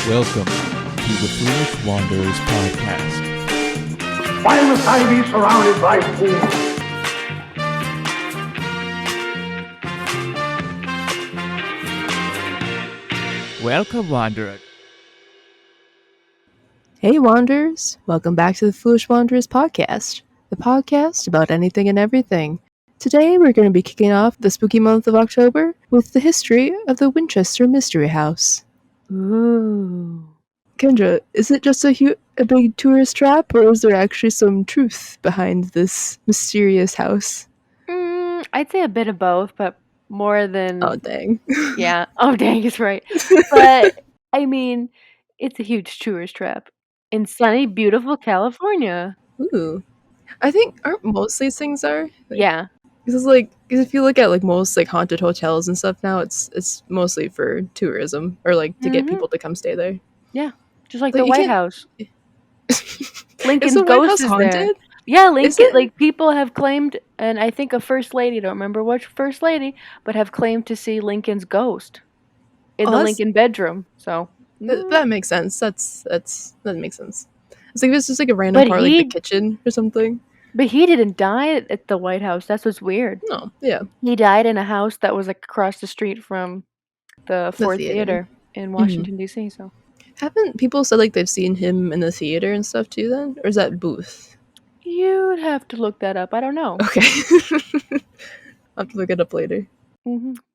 Welcome to the Foolish Wanderers podcast. Why must I be surrounded by fools? Welcome, Wanderer. Hey Wanderers, welcome back to the Foolish Wanderers podcast, the podcast about anything and everything. Today we're going to be kicking off the spooky month of October with the history of the Winchester Mystery House. Ooh. Kendra, is it just a big tourist trap, or is there actually some truth behind this mysterious house? I'd say a bit of both, but more than... Oh, dang. Yeah. Oh, dang, he's right. But, I mean, it's a huge tourist trap in sunny, beautiful California. Ooh. I think, aren't most of these things are? Yeah. Because if you look at most haunted hotels and stuff now, it's mostly for tourism or to get people to come stay there. Yeah, just like the White House. Lincoln's Is the White ghost House is haunted? there. Yeah, Is Lincoln. it? People have claimed, and I think a first lady, don't remember which first lady, but have claimed to see Lincoln's ghost in the Lincoln bedroom. So that makes sense. That makes sense. It's like this is a random But part, like the kitchen or something. But he didn't die at the White House. That's what's weird. No, yeah. He died in a house that was across the street from the Ford Theater in Washington, D.C. So, haven't people said they've seen him in the theater and stuff too? Then, or is that Booth? You'd have to look that up. I don't know. Okay, I'll have to look it up later.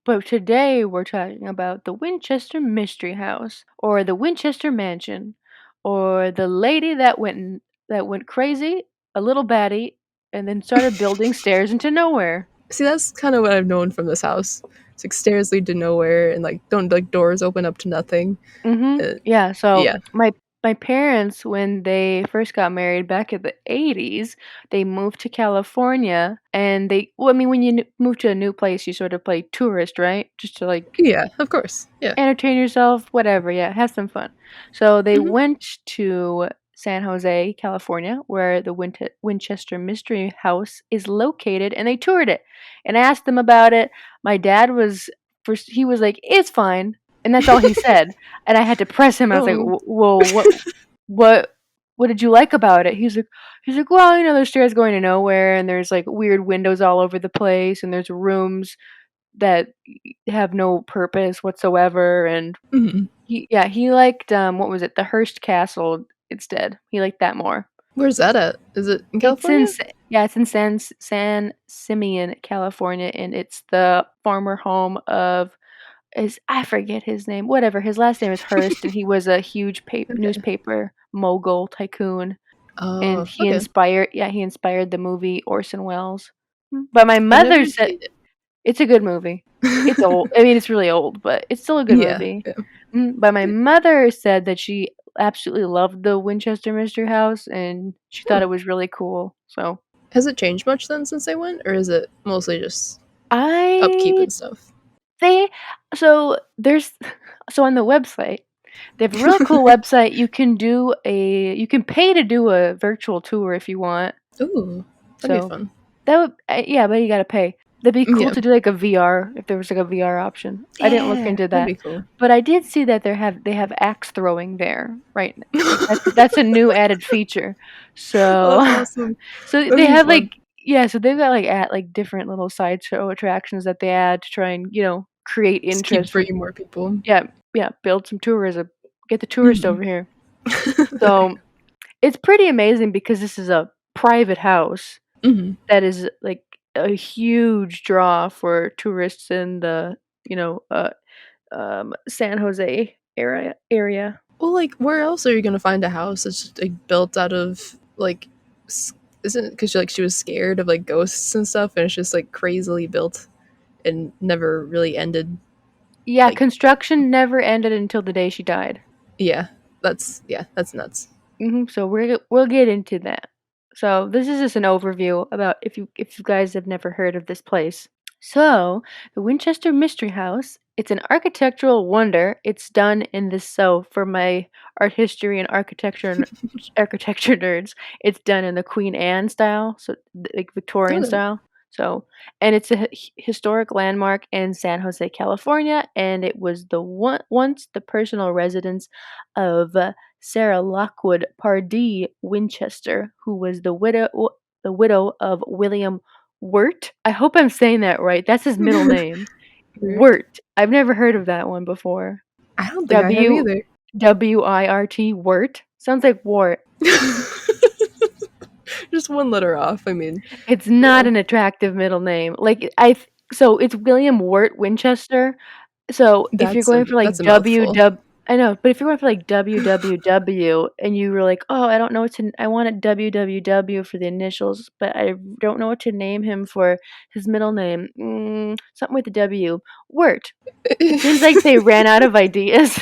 But today we're talking about the Winchester Mystery House, or the Winchester Mansion, or the lady that went crazy, a little baddie, and then started building stairs into nowhere. See, that's kind of what I've known from this house. It's stairs lead to nowhere, and doors open up to nothing. Yeah. So my parents, when they first got married back in the 80s, they moved to California, and when you move to a new place, you sort of play tourist, right? Just to yeah, of course, yeah, entertain yourself, whatever. Yeah, have some fun. So they went to San Jose, California, where the Winchester Mystery House is located, and they toured it. And I asked them about it. My dad he was like, "It's fine," and that's all he said. And I had to press him. I was like, "Whoa, what did you like about it?" He's like, "Well, there's stairs going to nowhere, and there's weird windows all over the place, and there's rooms that have no purpose whatsoever." And he liked what was it, the Hearst Castle instead. He liked that more. Where's that at? Is it in California? It's in San Simeon, California, and it's the former home of I forget his name. Whatever, his last name is Hearst, and he was a huge newspaper mogul tycoon. And he inspired the movie Orson Welles. But my mother said it's a good movie. It's old. I mean, it's really old, but it's still a good movie. Yeah. But my mother said that she absolutely loved the Winchester Mystery House, and she thought it was really cool. So, has it changed much then since they went, or is it mostly just upkeep and stuff? So on the website, they have a real cool website. You can pay to do a virtual tour if you want. Ooh, that'd be fun. But you gotta pay. That'd be cool to do a VR, if there was a VR option. Yeah, I didn't look into that. That'd be cool. But I did see that they have axe throwing there, right? That's a new added feature. So awesome. So they have so they've got different little sideshow attractions that they add to try and, create interest. Keep bringing more people. Yeah, build some tourism. Get the tourist over here. So it's pretty amazing because this is a private house that is a huge draw for tourists in the San Jose area. Well, where else are you gonna find a house that's just, built out of isn't it because she was scared of ghosts and stuff, and it's just crazily built and never really ended? Yeah, construction never ended until the day she died. Yeah, that's nuts. So we'll get into that. So this is just an overview about if you guys have never heard of this place. So the Winchester Mystery House, it's an architectural wonder. It's done in this. So for my art history and architecture nerds, it's done in the Queen Anne style, so Victorian style. So, and it's a historic landmark in San Jose, California, and it was once the personal residence of Sarah Lockwood Pardee Winchester, who was the widow of William Wirt. I hope I'm saying that right. That's his middle name. Weird. Wirt. I've never heard of that one before. I don't think I have either. Wirt. Wirt. Sounds like wart. Just one letter off. I mean, It's not an attractive middle name. Like so it's William Wirt Winchester. So if you're going for like that's a mouthful. I know, but if you're going for like WWW and you were like, oh, I want it WWW for the initials, but I don't know what to name him for his middle name. Something with a W. Wirt. It seems like they ran out of ideas.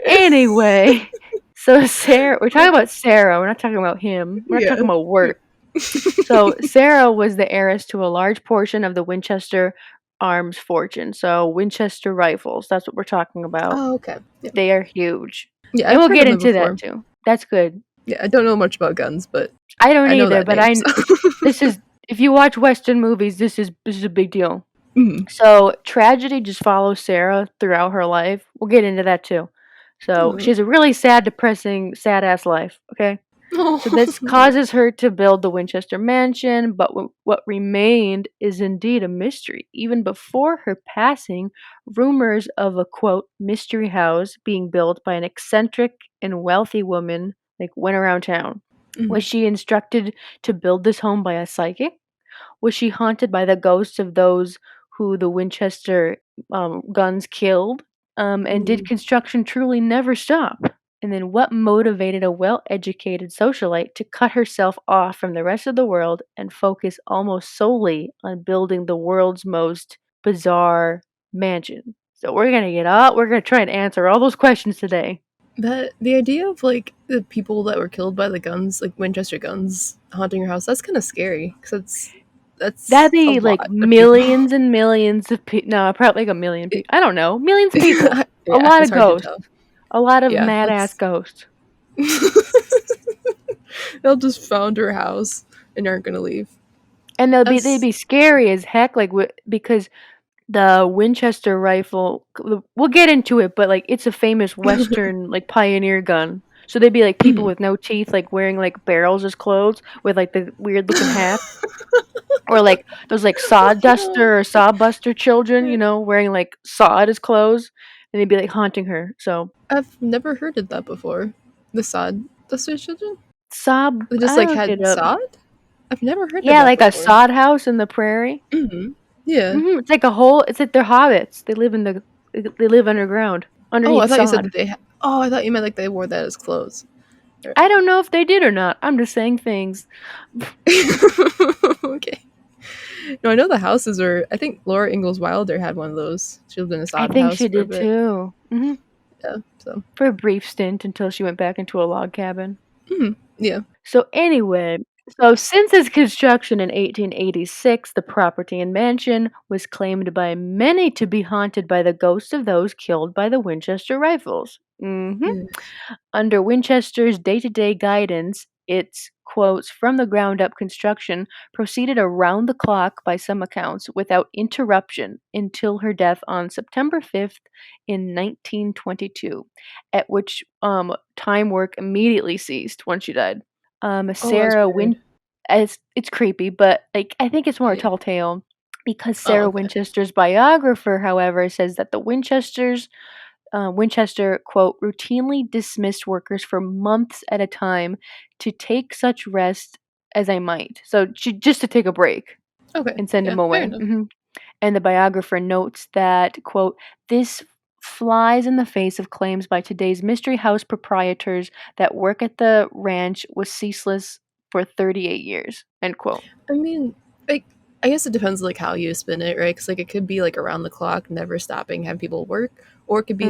Anyway, so we're talking about Sarah. We're not talking about him. We're not talking about Wirt. So Sarah was the heiress to a large portion of the Winchester arms fortune. So Winchester rifles, that's what we're talking about. Oh, okay. Yeah. They are huge. Yeah, and we'll get into that too. That's good. Yeah, I don't know much about guns, but I don't either. But name, this is if you watch Western movies, this is a big deal. Mm-hmm. So tragedy just follows Sarah throughout her life. We'll get into that too. So she has a really sad, depressing, sad ass life. Okay. So this causes her to build the Winchester mansion, but what remained is indeed a mystery. Even before her passing, rumors of a quote mystery house being built by an eccentric and wealthy woman went around town. Mm-hmm. Was she instructed to build this home by a psychic? Was she haunted by the ghosts of those who the Winchester guns killed? And did construction truly never stop? And then what motivated a well-educated socialite to cut herself off from the rest of the world and focus almost solely on building the world's most bizarre mansion? So we're going to try and answer all those questions today. The idea of the people that were killed by the guns, like Winchester guns, haunting your house, that's kind of scary because that'd be millions and millions of people. No, probably like a million people. I don't know, millions of people. A lot of ghosts. A lot of mad ass ghosts. They'll just found her house and aren't gonna leave. And they'd be scary as heck, because the Winchester rifle. We'll get into it, but it's a famous Western pioneer gun. So they'd be people with no teeth, wearing barrels as clothes with the weird looking hat, or those sawduster or sawbuster children, wearing sawed as clothes. And they'd be haunting her. So I've never heard of that before. The sawduster children? They just had sod? I've never heard of that. Yeah, before. A sod house in the prairie. Mm-hmm. Yeah. Mm-hmm. It's they're hobbits. They live underground. Underneath I thought sod. you said that I thought you meant they wore that as clothes. I don't know if they did or not. I'm just saying things. Okay. No, I know the houses are. I think Laura Ingalls Wilder had one of those. She lived in a sod house. I think she did too. Mm-hmm. Yeah, so for a brief stint until she went back into a log cabin. Mm-hmm. Yeah. So anyway, since its construction in 1886, the property and mansion was claimed by many to be haunted by the ghosts of those killed by the Winchester rifles. Mm-hmm. Under Winchester's day-to-day guidance, its quotes from the ground up construction proceeded around the clock by some accounts without interruption until her death on September 5th in 1922, at which time work immediately ceased when she died. Sarah it's creepy, but I think it's more a tall tale because Sarah Winchester's biographer, however, says that the Winchester, quote, routinely dismissed workers for months at a time to take such rest as I might. So just to take a break and send him away. Mm-hmm. And the biographer notes that, quote, this flies in the face of claims by today's mystery house proprietors that work at the ranch was ceaseless for 38 years, end quote. I mean, I guess it depends how you spin it, right? Because it could be around the clock, never stopping, have people work, or it could be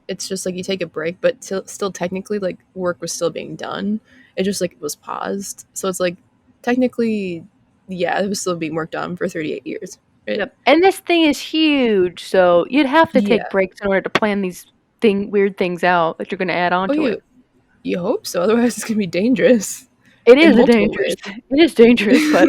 it's just you take a break, but still technically work was still being done. It just was paused, so it's technically, it was still being worked on for 38 years. Right? Yep. And this thing is huge, so you'd have to take breaks in order to plan these weird things out that you're going to add on to it. You hope so, otherwise it's going to be dangerous. It is dangerous. It is dangerous, but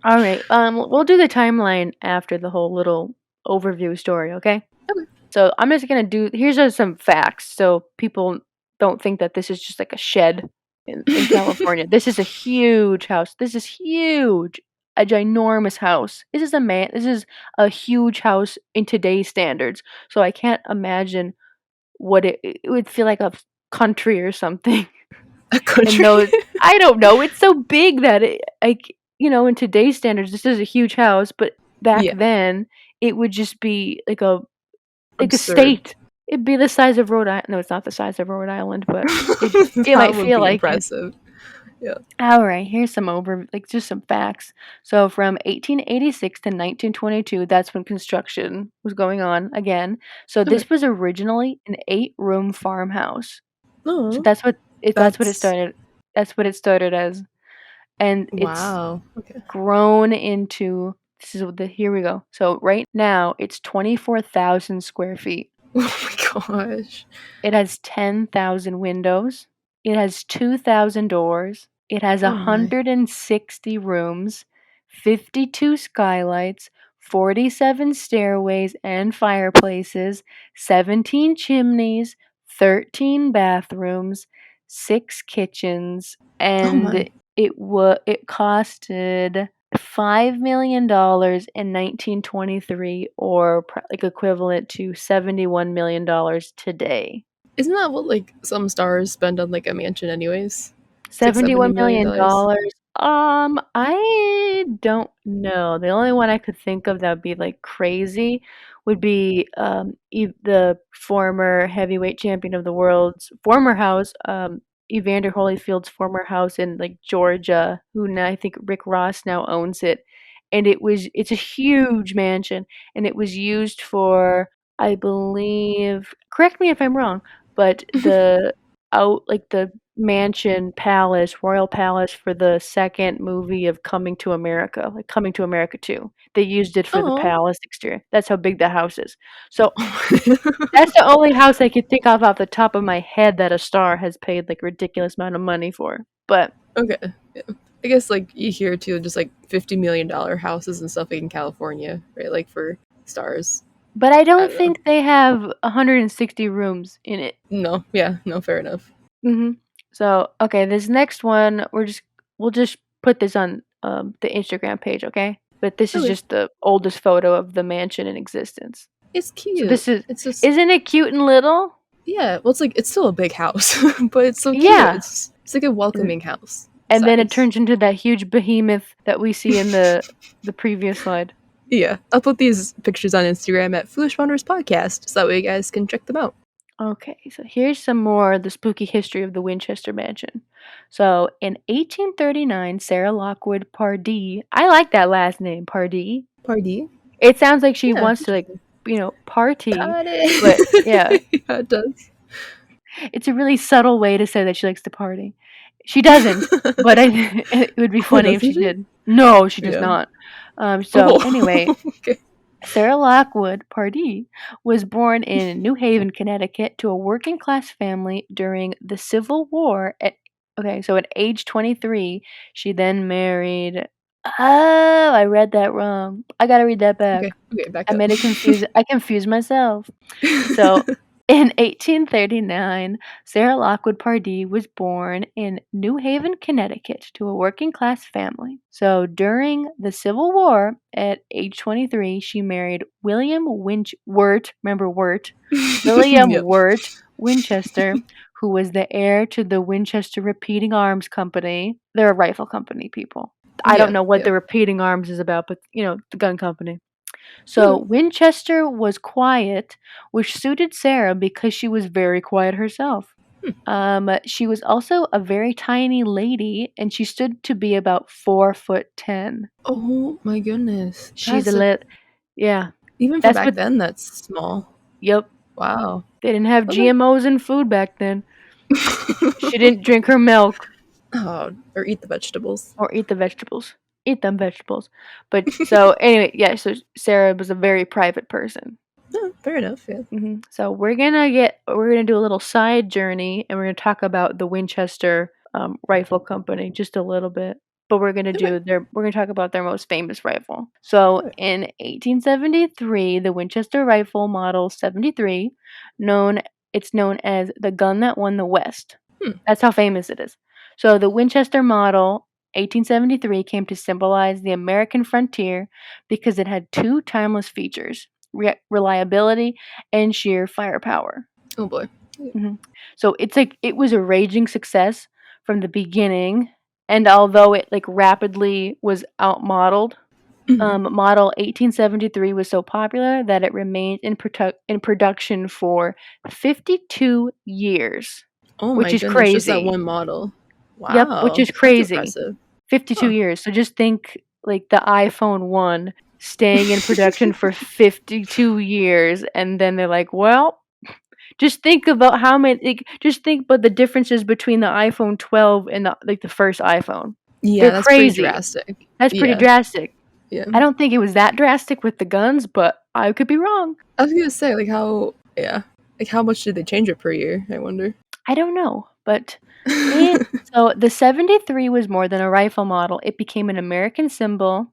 All right. We'll do the timeline after the whole little overview story, okay? Okay. So I'm just gonna do. Here's just some facts, so people don't think that this is just like a shed in California. This is a huge house. This is huge, a ginormous house. This is a huge house in today's standards. So I can't imagine what it would feel like a country or something. A And country. those, I don't know. It's so big that in today's standards, this is a huge house, but back Yeah. then it would just be like a Absurd. state. It'd be the size of Rhode Island. No, it's not the size of Rhode Island, but it That might would feel be like it. impressive. Yeah. All right, here's just some facts. So from 1886 to 1922, that's when construction was going on again. So Okay. this was originally an 8-room farmhouse. So Oh, that's what it that's started. That's what it started as, and it's wow. Okay. grown into. This is here we go. So right now it's 24,000 square feet. Oh my gosh. It has 10,000 windows. It has 2,000 doors. It has Oh my. 160 rooms, 52 skylights, 47 stairways and fireplaces, 17 chimneys, 13 bathrooms, 6 kitchens, Oh my. and it costed $5 million in 1923, or like equivalent to $71 million today. Isn't that what like some stars spend on like a mansion anyways? It's like $71 million $70 million. dollars. I don't know. The only one I could think of that would be like crazy would be the former heavyweight champion of the world's former house, Evander Holyfield's former house in like Georgia, who now I think Rick Ross now owns it. And it's a huge mansion, and it was used for, I believe, correct me if I'm wrong, but the mansion palace, royal palace for the second movie of Coming to America, like Coming to America 2. They used it for the Oh. palace exterior. That's how big the house is. So that's the only house I could think of off the top of my head that a star has paid like ridiculous amount of money for. But Okay. Yeah. I guess like you hear too, just like $50 million houses and stuff like in California, right? Like for stars. I I don't don't know. think they have 160 rooms in it. No, yeah, no, fair enough. So, okay, this next one we'll just put this on the Instagram page, okay? But this is Okay. just the oldest photo of the mansion in existence. It's So cute. It's just isn't it cute and little? yeah. Well, it's like it's still a big house, but it's so cute. Yeah. It's like a welcoming house And then it size. turns into that huge behemoth that we see in the previous slide. Yeah, I'll put these pictures on Instagram at Foolish Wanderers Podcast, so that way you guys can check them out. Okay, so here's some more of the spooky history of the Winchester Mansion. So in 1839, Sarah Lockwood Pardee, I like that last name, Pardee. Party. It sounds like she Yeah, wants to party, got but yeah, it. Yeah, it does. it's a really subtle way to say that she likes to party. She doesn't, but it would be Oh, funny if doesn't she she? did. No, she does Yeah. not. So anyway, Oh, okay. Sarah Lockwood Pardee was born in New Haven, Connecticut, to a working class family during the Civil War. So at age 23, she then married. Oh, I read that wrong. I gotta read that back. Okay, back I up. made it confuse. I confused myself. So in 1839, Sarah Lockwood Pardee was born in New Haven, Connecticut, to a working class family. So during the Civil War, at age 23, she married William Wirt, remember Wirt? William Yep. Wirt Winchester, who was the heir to the Winchester Repeating Arms Company. They're a rifle company, people. I don't Yeah, know what yeah. the Repeating Arms is about, but the gun company. So Okay. Winchester was quiet, which suited Sarah because she was very quiet herself. She was also a very tiny lady, and she stood to be about 4'10". Oh my goodness. She's a That's like lit, yeah. even for That's back what. then, that's small. Yep. Wow. They didn't have Okay. GMOs in food back then. She didn't drink her milk Oh, or eat the vegetables. or eat the vegetables. Eat them vegetables. But so anyway, yeah. So Sarah was a very private person. No, fair enough. Yeah. So we're gonna do a little side journey, and we're gonna talk about the Winchester Rifle Company just a little bit. but we're gonna talk about their most famous rifle. So Okay. in 1873, the Winchester rifle model 73, known as the gun that won the West. That's how famous it is. So the Winchester model 1873 came to symbolize the American frontier because it had two timeless features: reliability and sheer firepower. Oh boy. So it's like it was a raging success from the beginning, and although it like rapidly was outmodeled, model 1873 was so popular that it remained in production for 52 years, Oh which my is goodness, just that crazy. one model. Yep, which Wow, is that's crazy. impressive. 52 Huh. years. So just think like the iPhone 1 staying in production for 52 years, and then they're like, well, just think about how many. Just think about the differences between the iPhone 12 and the first iPhone. Yeah, They're that's pretty crazy. drastic. That's pretty Yeah. drastic. Yeah. I don't think it was that drastic with the guns, but I could be wrong. I was gonna say, like, how much did they change it per year? I wonder. I don't know, but so the 73 was more than a rifle model. It became an American symbol,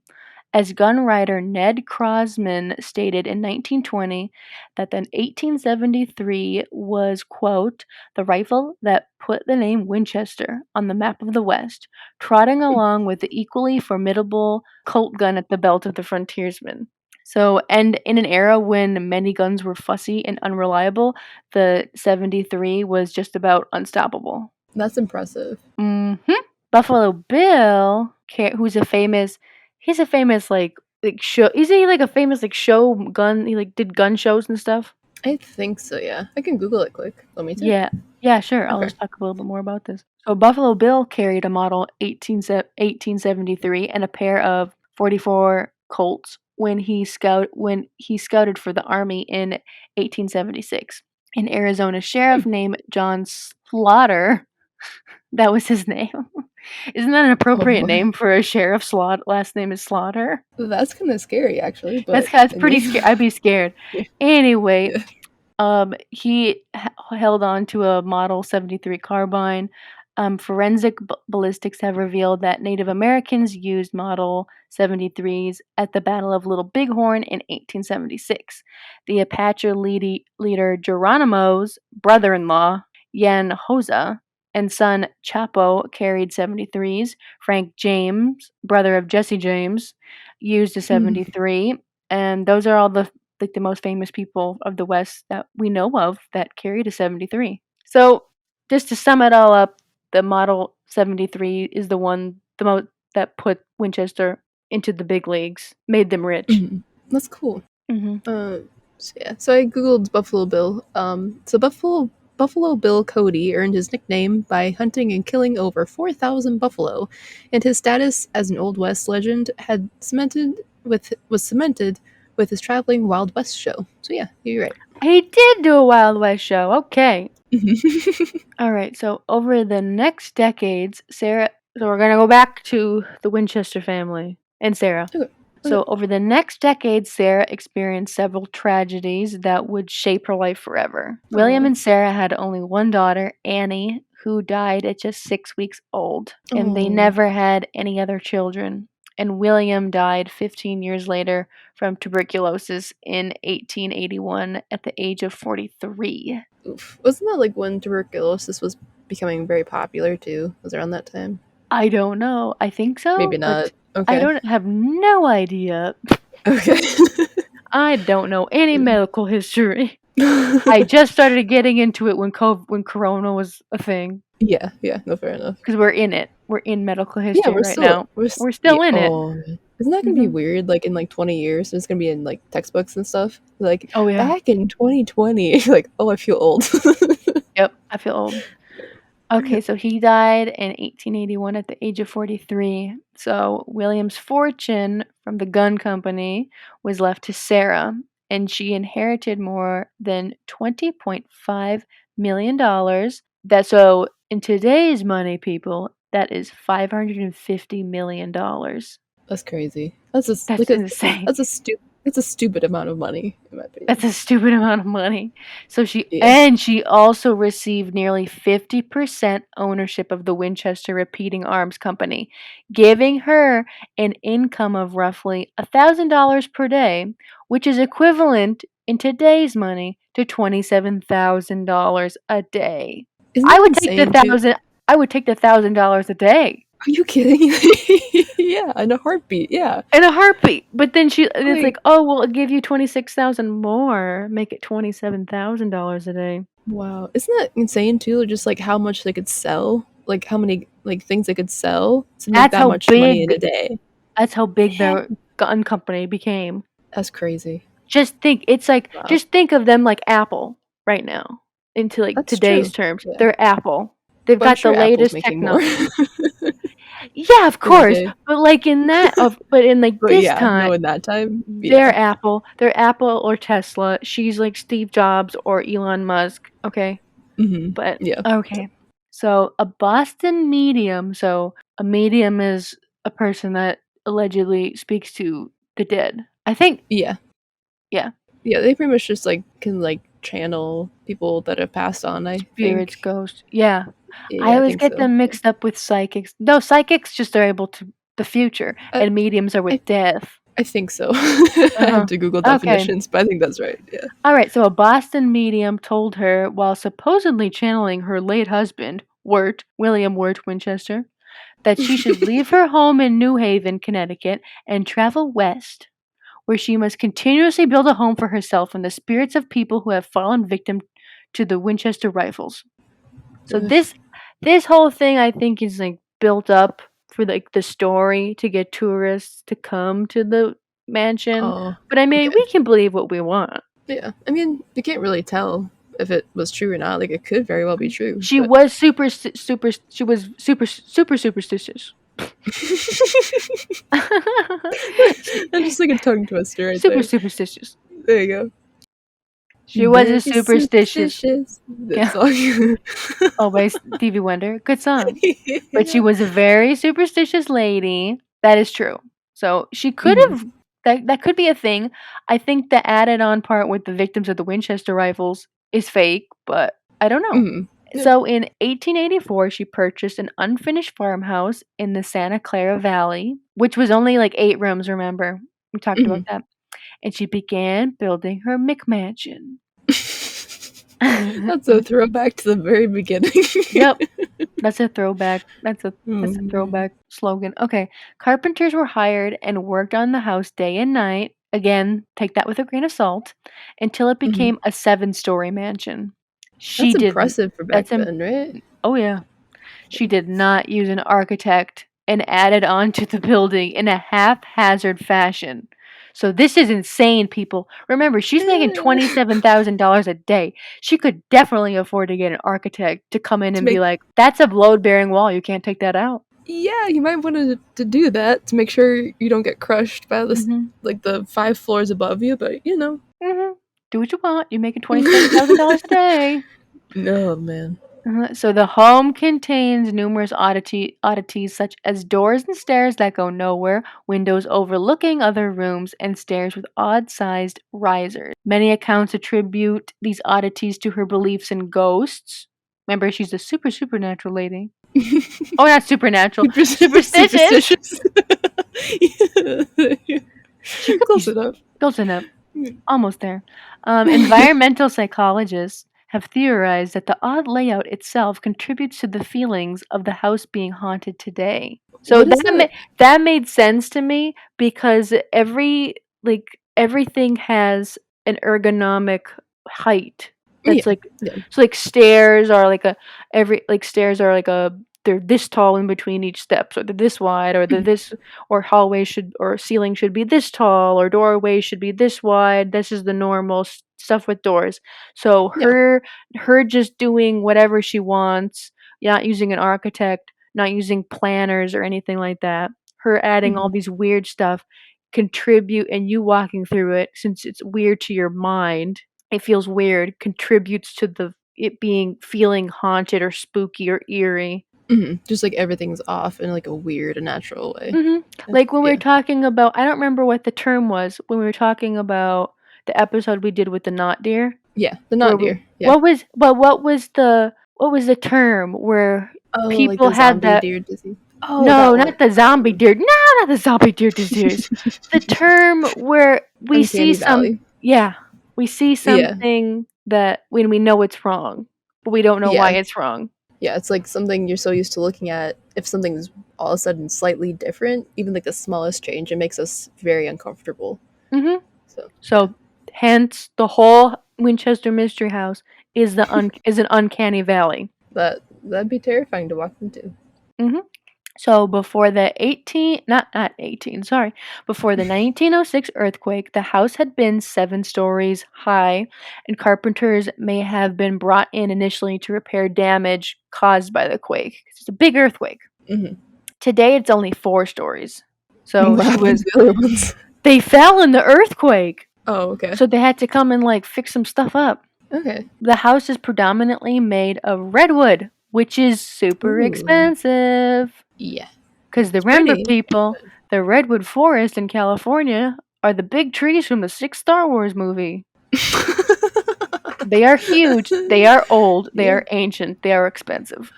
as gun writer Ned Crosman stated in 1920 that the 1873 was, quote, the rifle that put the name Winchester on the map of the West, trotting along with the equally formidable Colt gun at the belt of the frontiersman. So, and in an era when many guns were fussy and unreliable, the 73 was just about unstoppable. That's impressive. Buffalo Bill, he's a famous like show. Is he like a famous like show gun? He like did gun shows and stuff. I think so, yeah. I can Google it quick. Want me to? Yeah, sure. I'll Okay. just talk a little bit more about this. So Buffalo Bill carried a model 1873 and a pair of 44 Colts when he scouted for the Army in 1876. An Arizona sheriff named John Slaughter, that was his name. Isn't that an appropriate boy. name for a sheriff? Last name is Slaughter. That's kind of scary, actually. But That's pretty scary. I'd be scared. Yeah. Anyway, Yeah. he held on to a Model 73 carbine. Forensic ballistics have revealed that Native Americans used Model 73s at the Battle of Little Bighorn in 1876. The Apache leader Geronimo's brother-in-law, Yan Hosa, and son Chapo carried 73s. Frank James, brother of Jesse James, used a 73, and those are all the most famous people of the West that we know of that carried a 73. So, just to sum it all up, the Model 73 is the one that put Winchester into the big leagues, made them rich. That's cool. Mm-hmm. So I googled Buffalo Bill. So Buffalo Bill Cody earned his nickname by hunting and killing over 4,000 buffalo, and his status as an Old West legend was cemented with his traveling Wild West show. So yeah, you're right. He did do a Wild West show. Okay. All right. So over the next decades, So we're gonna go back to the Winchester family and Sarah. Okay. So over the next decade, Sarah experienced several tragedies that would shape her life forever. William and Sarah had only one daughter, Annie, who died at just 6 weeks old, and they never had any other children. And William died 15 years later from tuberculosis in 1881 at the age of 43. Oof. Wasn't that like when tuberculosis was becoming very popular too? Was it around that time? I don't know. I think so. Maybe not. Okay. I don't have no idea. Okay. I don't know any medical history. I just started getting into it when Corona was a thing. Yeah, no, fair enough. Because we're in it. We're in medical history now. We're still in it. Isn't that gonna be weird? Like in like 20 years, it's gonna be in like textbooks and stuff. Like, oh yeah, back in 2020, like, oh, I feel old. Yep, I feel old. Okay, so he died in 1881 at the age of 43. So William's fortune from the gun company was left to Sarah, and she inherited more than $20.5 million. So in today's money, people, that is $550 million. That's crazy. That's insane. That's a stupid It's a stupid amount of money, in my That's opinion. a stupid amount of money. So Yeah. she also received nearly 50% ownership of the Winchester Repeating Arms Company, giving her an income of roughly $1,000 per day, which is equivalent in today's money to $27,000 a day. Isn't I that would take the insane, too? thousand. I would take the $1,000 a day. Are you kidding? Yeah, in a heartbeat, yeah. In a heartbeat. But then it's like, Like, oh, well, I'll give you 26,000 more, make it $27,000 a day. wow. Isn't that insane, too? Just, like, how much they could sell? Like, how many, like, things they could sell to make That's that how much money in big a day? that's how big Yeah. their gun company became. That's crazy. Wow. Just think of them like Apple right now into like That's today's true. terms. Yeah. They're Apple. They've But I'm got the sure Apple's latest making more Yeah, of in a course. day. But like in that of but in like But this yeah, time, no, in that time, they're yeah. Apple. They're Apple or Tesla. She's like Steve Jobs or Elon Musk. Okay. Mm-hmm. But Yeah. okay. So a Boston medium. So a medium is a person that allegedly speaks to the dead. I think. Yeah. Yeah. Yeah, they pretty much just, like, can, like, channel people that have passed on, I Spirits, think. ghosts. Yeah. I Yeah, I always think get so. them Yeah. mixed up with psychics. No, psychics just are able to the future, I and mediums are I with death. I think so. I Uh-huh. have to Google Okay. definitions, but I think that's right, yeah. All right. So a Boston medium told her while supposedly channeling her late husband, William Wirt Winchester, that she should leave her home in New Haven, Connecticut, and travel west, where she must continuously build a home for herself and the spirits of people who have fallen victim to the Winchester rifles. So Ugh. this whole thing I think is like built up for like the story to get tourists to come to the mansion. Oh, But I mean, okay. we can believe what we want. Yeah. I mean, you can't really tell if it was true or not. Like, it could very well be true, She but was she was super superstitious. I'm just like a tongue twister right Super there. superstitious. There you go. She was a Very superstitious. superstitious. That Yeah. song. Oh, by Stevie Wonder. Good song. But she Yeah. was a very superstitious lady. That is true. So she could Mhm. have that could be a thing. I think the added on part with the victims of the Winchester rifles is fake, but I don't know. Mhm. Yeah. So in 1884, she purchased an unfinished farmhouse in the Santa Clara Valley, which was only like 8 rooms, remember? We talked about Mhm. that. And she began building her McMansion. That's a throwback to the very beginning. Yep. That's a throwback. That's a Mm. throwback slogan. Okay. Carpenters were hired and worked on the house day and night. Again, take that with a grain of salt until it Mhm. became a 7-story mansion. She That's did impressive for back that's im- then, right? oh yeah. She did not use an architect and added on to the building in a haphazard fashion. So this is insane, people. Remember, she's making Eh, $27,000 a day. She could definitely afford to get an architect to come in to and be make like, "That's a load-bearing wall. You can't take that out." Yeah, you might want to do that to make sure you don't get crushed by this, Mhm. like the 5 floors above you. But you know, Mhm. Do what you want. You're making $27,000 a day. no man. So the home contains numerous oddities such as doors and stairs that go nowhere, windows overlooking other rooms, and stairs with odd-sized risers. Many accounts attribute these oddities to her beliefs in ghosts. Remember, she's a supernatural lady. Oh, not supernatural, superstitious. Superstitious. Yeah. She could Close be enough. close enough. Almost there. Environmental psychologists have theorized that the odd layout itself contributes to the feelings of the house being haunted today. So What is that? that made sense to me because everything has an ergonomic height. That's Yeah, like yeah. so like stairs are like a every like stairs are like a they're this tall in between each step, so they're this wide, or they're Mhm. this or hallway should or ceiling should be this tall or doorway should be this wide. This is the normal stuff with doors. So Yeah. her just doing whatever she wants, not using an architect, not using planners or anything like that. Her adding all Mhm. these weird stuff contribute and you walking through it since it's weird to your mind. It feels weird contributes to the it being feeling haunted or spooky or eerie. Just like everything's off in like a weird, unnatural way. Like when we were Yeah. talking about, I don't remember what the term was when we were talking about the episode we did with the not deer. Yeah, the Where not deer. Yeah. what was the term where Oh, like people the had zombie that? deer disease. Oh, No, that one. not the zombie deer. No, not the zombie deer disease. The term where we see Uncanny Valley. we see Yeah. something that when we know it's wrong, but we don't know why Yeah. it's wrong. Yeah, it's like something you're so used to looking at. If something's all of a sudden slightly different, even like the smallest change, it makes us very uncomfortable. hmm So So, hence the whole Winchester Mystery House is an uncanny valley. that'd be terrifying to walk into. So before the before the 1906 earthquake, the house had been 7 stories high, and carpenters may have been brought in initially to repair damage caused by the quake. It's a big earthquake. Mhm. Today, it's only 4 stories. So What happened to the other ones? they fell in the earthquake, Oh, okay. so they had to come and like fix some stuff up. Okay. The house is predominantly made of redwood, which is super Ooh. expensive. Yeah. Because remember, Pretty. people, the redwood forest in California are the big trees from the 6th Star Wars movie. They are huge. They are old. They Yeah. are ancient. They are expensive.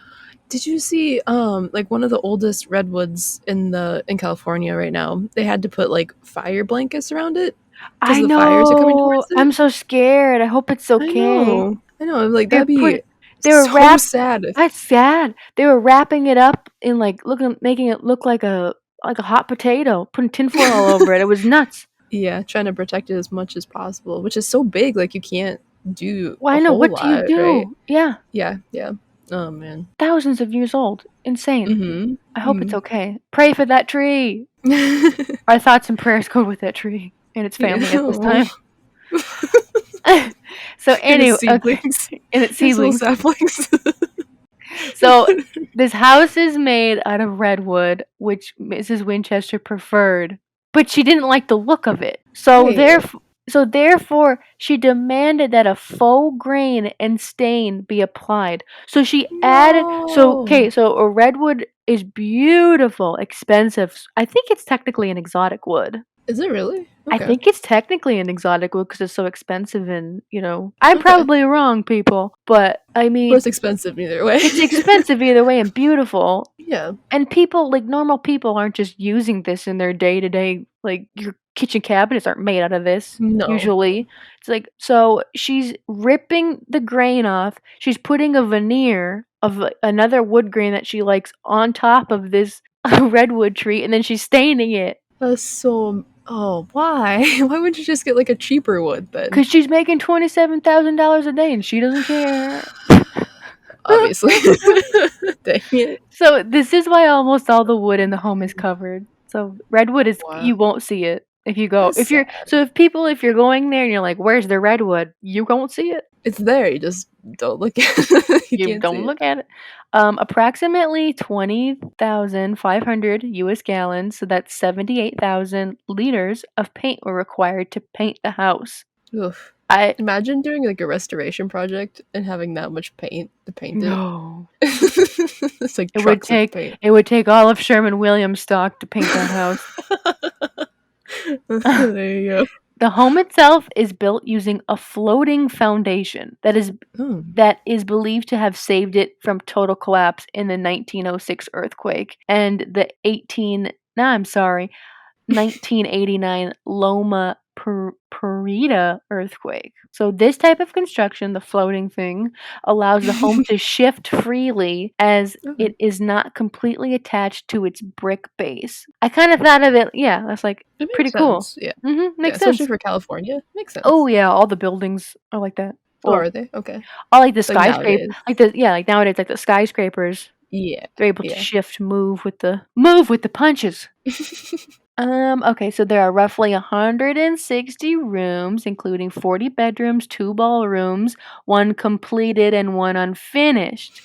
Did you see like one of the oldest redwoods in California right now? They had to put like fire blankets around it because I the fires are coming know. towards it. I'm so scared. I hope it's okay. I know. I'm like They're that'd be they were so sad. That's sad. They were wrapping it up in like making it look like a hot potato, putting tinfoil all over it. It was nuts. Yeah, trying to protect it as much as possible, which is so big. Like you can't do Well, a I know. whole What do you lot, right? do? Yeah. Yeah, yeah. Oh man. Thousands of years old. Insane. Mm-hmm. I hope it's okay. Pray for that tree. Our thoughts and prayers go with that tree and its family at this time. So anyway, seedlings. And its His little seedlings. saplings. So this house is made out of redwood, which Mrs. Winchester preferred, but she didn't like the look of it. So Wait. therefore, she demanded that a faux grain and stain be applied. So she added. So a redwood is beautiful, expensive. I think it's technically an exotic wood. Is it really? I Okay. think it's technically an exotic wood because it's so expensive, and I'm Okay. probably wrong, people, but I But mean, it's expensive either way. it's expensive either way and beautiful. Yeah. And people, like normal people, aren't just using this in their day to day. Like your kitchen cabinets aren't made out of this. No. Usually, it's like so. She's ripping the grain off. She's putting a veneer of another wood grain that she likes on top of this redwood tree, and then she's staining it. That's so. Oh, why? Why wouldn't you just get like a cheaper wood then? Because she's making $27,000 a day and she doesn't care. Obviously. Dang it. So this is why almost all the wood in the home is covered. So redwood is Wow. you won't see it if you go. That's If you're sad. if you're going there and you're like, where's the redwood? You won't see it. It's there. You just don't look at it. You can't don't see look at it. Approximately 20,500 U.S. gallons, so that's 78,000 liters of paint were required to paint the house. it. Oof. I Imagine doing like a restoration project and having that much paint to paint it. no. It's like It would trucks of take paint. it would take all of Sherman Williams stock to paint that house. There you go. The home itself is built using a floating foundation that is Oh. believed to have saved it from total collapse in the 1906 earthquake and the 1989 Loma Prieta earthquake. So this type of construction, the floating thing, allows the home to shift freely as Okay. it is not completely attached to its brick base. I kind of thought of it, yeah, that's like It makes pretty cool. sense. Yeah. Makes Especially sense. for California. Makes sense. Oh yeah, all the buildings are like that. Oh, Well, are they? Okay. all like the Like skyscraper, nowadays. like nowadays, like the skyscrapers, Yeah. they're able to Yeah. shift, move with the punches. Okay, so there are roughly 160 rooms, including 40 bedrooms, 2 ballrooms, 1 completed and 1 unfinished,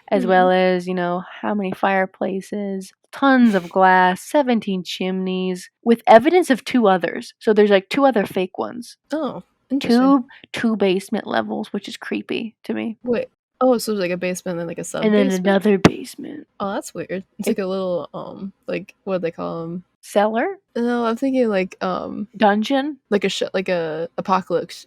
as well as, how many fireplaces, tons of glass, 17 chimneys, with evidence of 2 others. So there's like 2 other fake ones. Oh, interesting. Two basement levels, which is creepy to me. Wait. Oh, so there's like a basement and then like a sub and then basement? another basement. Oh, that's weird. It's like a little like what do they call them? Cellar? No, I'm thinking like Dungeon? like a apocalypse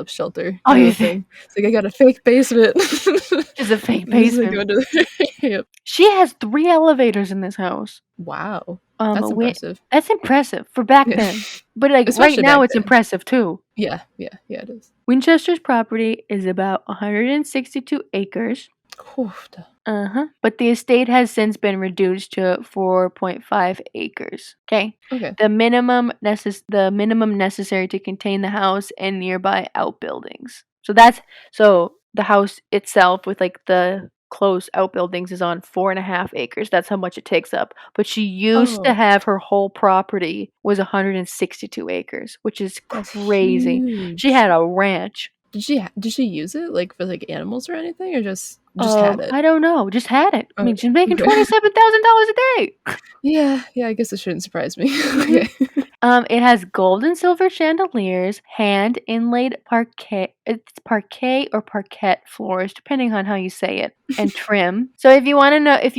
shelter. Oh, Kind you of think? thing. It's like I got a fake basement. Just a fake I'm just, like, basement. going to yep. She has 3 elevators in this house. Wow. That's impressive. That's impressive for back Yeah. then. But like right Especially now back it's then. impressive too. Yeah, it is. Winchester's property is about 162 acres. Oof, But the estate has since been reduced to 4.5 acres. Okay. okay. The minimum necessary to contain the house and nearby outbuildings. So the house itself with like the close outbuildings is on 4.5 acres. That's how much it takes up. But she used to have her whole property was 162 acres, which is That's crazy. huge. She had a ranch. Did she use it like for like animals or anything, or just had it? I don't know. Just had it. I mean, she's making Okay. $27,000 a day. Yeah. I guess it shouldn't surprise me. Mhm. Okay. It has gold and silver chandeliers, hand inlaid parquet. It's parquet or parquet floors, depending on how you say it, and trim. So if you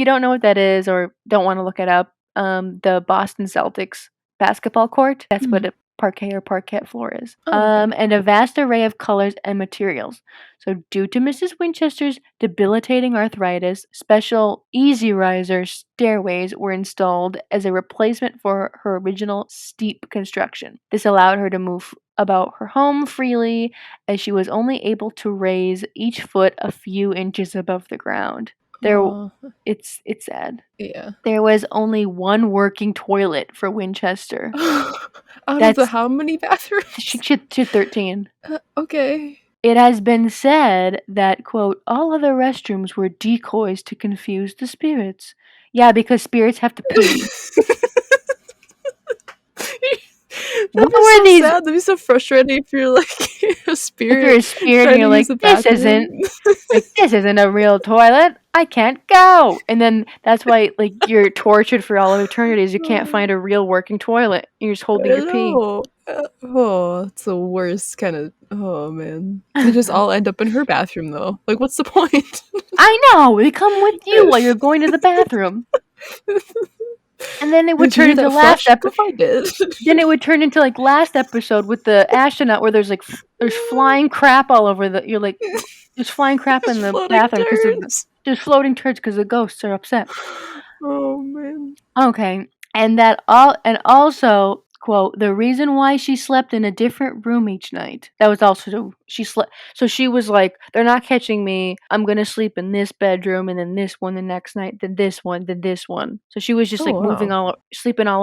don't know what that is or don't want to look it up, the Boston Celtics basketball court. That's what a parquet or parquet floor is. Oh, okay. And a vast array of colors and materials. So due to Mrs. Winchester's debilitating arthritis, special easy riser stairways were installed as a replacement for her original steep construction. This allowed her to move about her home freely, as she was only able to raise each foot a few inches above the ground. It's sad. Yeah. There was only one working toilet for Winchester. Out of the how many bathrooms? She had 13. Okay. It has been said that, quote, all other restrooms were decoys to confuse the spirits. Yeah, because spirits have to pee. That'd be so sad. That'd be so frustrating if you're like a spirit. If you're a spirit and you're like, this isn't a real toilet. I can't go. And then that's why like you're tortured for all of eternities. You can't find a real working toilet. You're just holding your pee. Oh, it's the worst kind of. Oh man, they just all end up in her bathroom though. Like, what's the point? I know. They come with you while you're going to the bathroom. And then it would turn into last episode. Then it would turn into like last episode with the astronaut where there's flying crap all over there's flying crap in the bathroom because there's floating turds because the ghosts are upset. Oh man. Okay, and also quote, the reason why she slept in a different room each night. That was also she slept. So she was like, they're not catching me. I'm gonna sleep in this bedroom and then this one the next night, then this one, then this one. So she was just sleeping all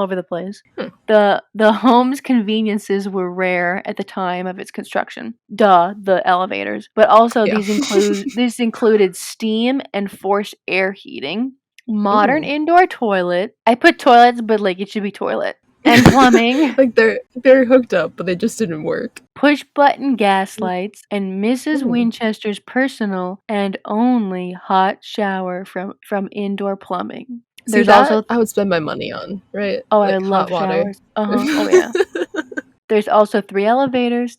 over the place. The home's conveniences were rare at the time of its construction. The elevators, but also these included steam and forced air heating, modern indoor toilet. I put toilets, but like it should be toilet. And plumbing. Like they're hooked up, but they just didn't work. Push button gas lights and Mrs. Winchester's personal and only hot shower from indoor plumbing. There's also I would spend my money on, right? Oh, like I love showers. Oh yeah. There's also 3 elevators,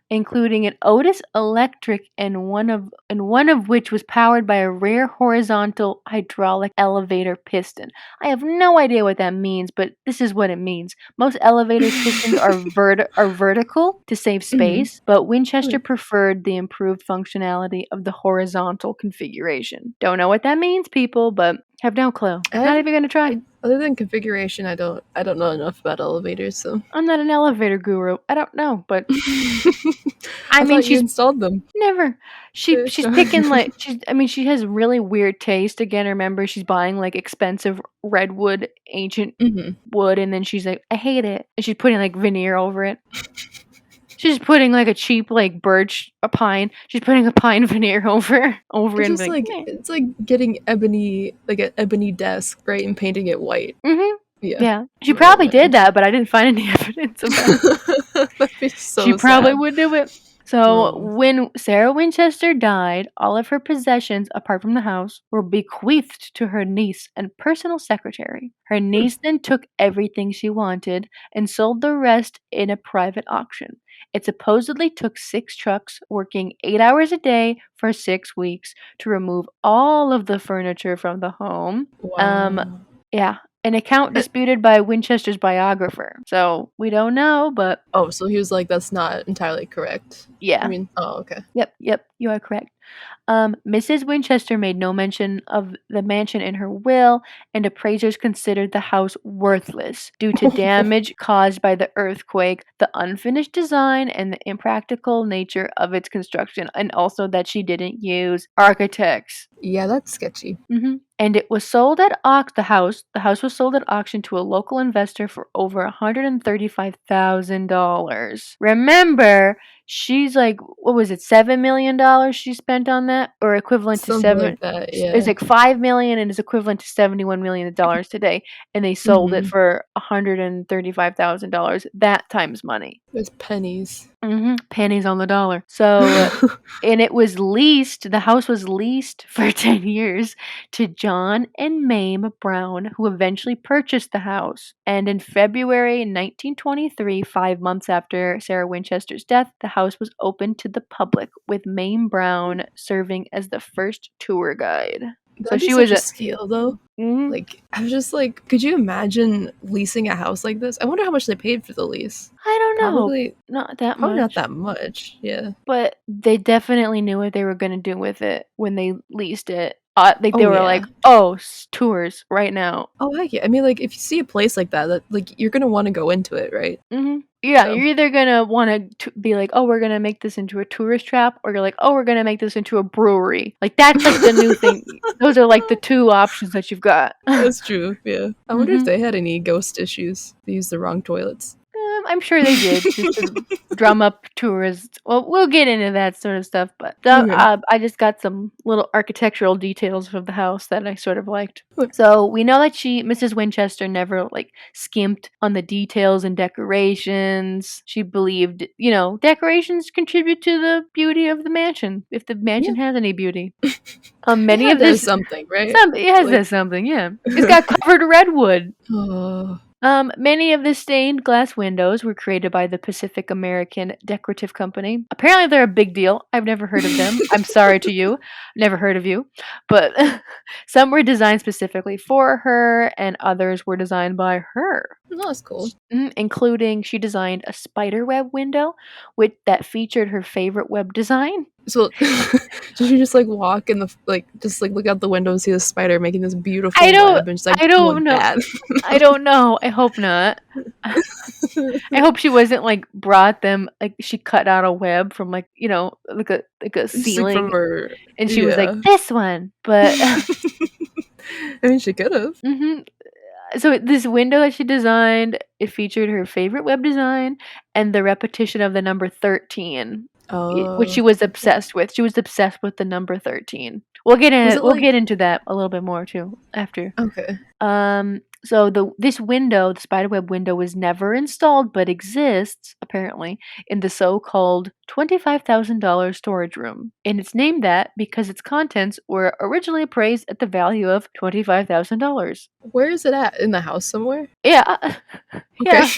including an Otis Electric and one of which was powered by a rare horizontal hydraulic elevator piston. I have no idea what that means, but this is what it means. Most elevator pistons are vertical to save space, but Winchester preferred the improved functionality of the horizontal configuration. Don't know what that means, people, but have no clue. Not even gonna try. Other than configuration, I don't know enough about elevators, so I'm not an elevator guru. I don't know, but I mean, she installed them. Never. She's picking like she has really weird taste. Again, remember she's buying like expensive redwood, ancient wood, and then she's like, I hate it, and she's putting like veneer over it. She's putting like a cheap like birch, a pine. She's putting a pine veneer over it. It's like it's like getting ebony, like an ebony desk, right, and painting it white. Yeah. She probably did that, but I didn't find any evidence of that. That'd be so she probably sad. would do it. So when Sarah Winchester died, all of her possessions, apart from the house, were bequeathed to her niece and personal secretary. Her niece then took everything she wanted and sold the rest in a private auction. It supposedly took 6 trucks working 8 hours a day for 6 weeks to remove all of the furniture from the home. Wow. Yeah. An account disputed by Winchester's biographer. So we don't know, but Oh, so he was like, that's not entirely correct. yeah. I mean, oh, okay. Yep, you are correct. Mrs. Winchester made no mention of the mansion in her will, and appraisers considered the house worthless due to damage caused by the earthquake, the unfinished design, and the impractical nature of its construction, and also that she didn't use architects. Yeah, that's sketchy. And it was sold at the house was sold at auction to a local investor for over $135,000. Remember, she's like, what was it, $7 million she spent on that, or equivalent to Something like that, yeah. It's like $5 million and is equivalent to $71 million today, and they sold it for $135,000. That times money. There's pennies. Pennies on the dollar. So, and it was leased, the house was leased for 10 years to John and Mame Brown, who eventually purchased the house. And in February 1923, 5 months after Sarah Winchester's death, the house was opened to the public, with Mame Brown serving as the first tour guide. That'd be such a steal, though. Mhm. Like, I was just like, could you imagine leasing a house like this? I wonder how much they paid for the lease. I don't know. Probably not that Probably much. not that much, yeah. But they definitely knew what they were going to do with it when they leased it. They were like, tours right now. Oh, heck yeah. I mean, like, if you see a place like that, like, you're going to want to go into it, right? Yeah, So- you're either going to want to be like, oh, we're going to make this into a tourist trap, or you're like, oh, we're going to make this into a brewery. Like, that's like the new thing. Those are like the 2 options that you've got. That's true, yeah. I wonder if they had any ghost issues. They used the wrong toilets. I'm sure they did, just to drum up tourists. Well, we'll get into that sort of stuff, but I just got some little architectural details of the house that I sort of liked. So we know that Mrs. Winchester, never like skimped on the details and decorations. She believed, decorations contribute to the beauty of the mansion, if the mansion has any beauty. Many of this something, right? It has something, yeah. It's got covered redwood. Oh. Many of the stained glass windows were created by the Pacific American Decorative Company. Apparently, they're a big deal. I've never heard of them. I'm sorry to you. Never heard of you. But some were designed specifically for her, and others were designed by her. Oh, that's cool. Including, she designed a spiderweb window that featured her favorite web design. So, did you just like walk in just look out the window and see the spider making this beautiful web? And just, like, I don't know. I don't know. I hope not. I hope she wasn't like brought them, like she cut out a web from like a ceiling from her, and she was like, this one. But I mean, she could have. So this window that she designed, it featured her favorite web design and the repetition of the number 13. Which she was obsessed with. She was obsessed with the number 13. We'll get into that a little bit more too after. Okay. So this window, the spiderweb window, was never installed, but exists apparently in the so-called $25,000 storage room, and it's named that because its contents were originally appraised at the value of $25,000. Where is it at? In the house somewhere? Yeah. Okay. Yeah.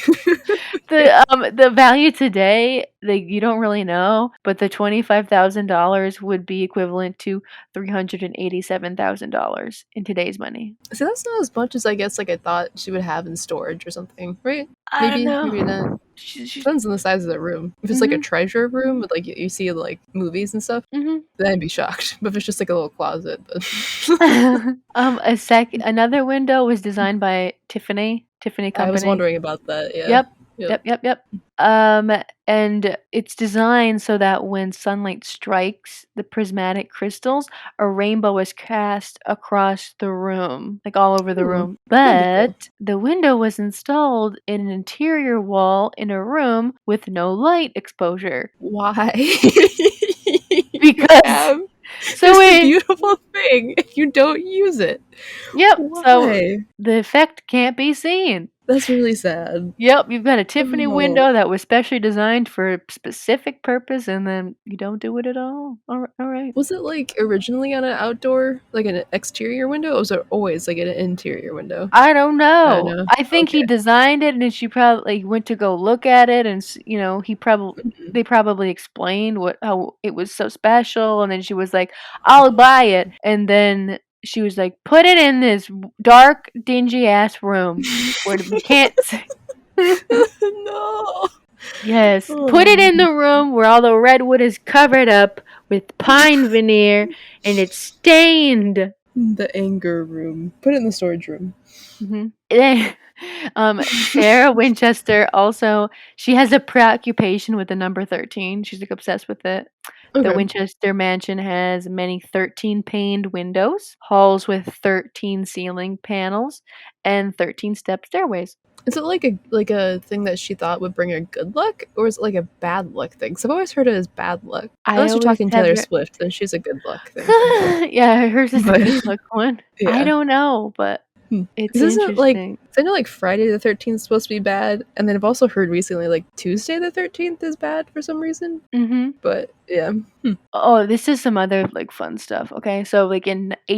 The value today, you don't really know, but the $25,000 would be equivalent to $387,000 in today's money. See, that's not as much as I guess like I thought she would have in storage or something, right? I don't know. Maybe not. Depends on the size of the room. If it's like a treasure room with like you see like movies and stuff, then I'd be shocked. But if it's just like a little closet, then another window was designed by Tiffany Company. I was wondering about that. Yeah. Yep. And it's designed so that when sunlight strikes the prismatic crystals, a rainbow is cast across the room, like all over the room. But the window was installed in an interior wall in a room with no light exposure. Why? Because it's a beautiful thing if you don't use it. Yep. Why? So the effect can't be seen. That's really sad. Yep, you've got a Tiffany Oh. window that was specially designed for a specific purpose, and then you don't do it at all. All right. Was it like originally on an outdoor, like an exterior window, or was it always like an interior window? I don't I don't know. know. I think he Okay. designed it, and then she probably went to go look at it, and Mhm. they probably explained how it was so special, and then she was like, "I'll buy it," and then she was like, "Put it in this dark, dingy ass room where we can't." No. Yes, Oh, put it in the room where all the redwood is covered up with pine veneer and it's stained. the anger room. Put it in the storage room. Sarah Winchester also, she has a preoccupation with the number 13. She's like obsessed with it. The Okay. Winchester mansion has many 13 paned windows, halls with 13 ceiling panels, and 13 step stairways. Is it like a thing that she thought would bring her good luck, or is it like a bad luck thing? 'Cause I've always heard it as bad luck. I Unless you're always talking have Taylor her. Swift, then she's a good luck thing. Yeah, hers is the But good luck one. I yeah. don't know, but it's 'Cause isn't like interesting. 'cause I know like Friday the 13th is supposed to be bad, and then I've also heard recently like Tuesday the 13th is bad for some reason. Mm-hmm. But yeah. Oh, this is some other like fun stuff. Okay, so like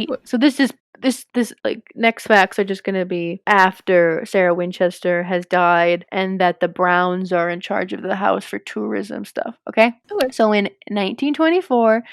What? so this is this like next facts are just gonna be after Sarah Winchester has died and that the Browns are in charge of the house for tourism stuff. Okay, Okay. so in 1924.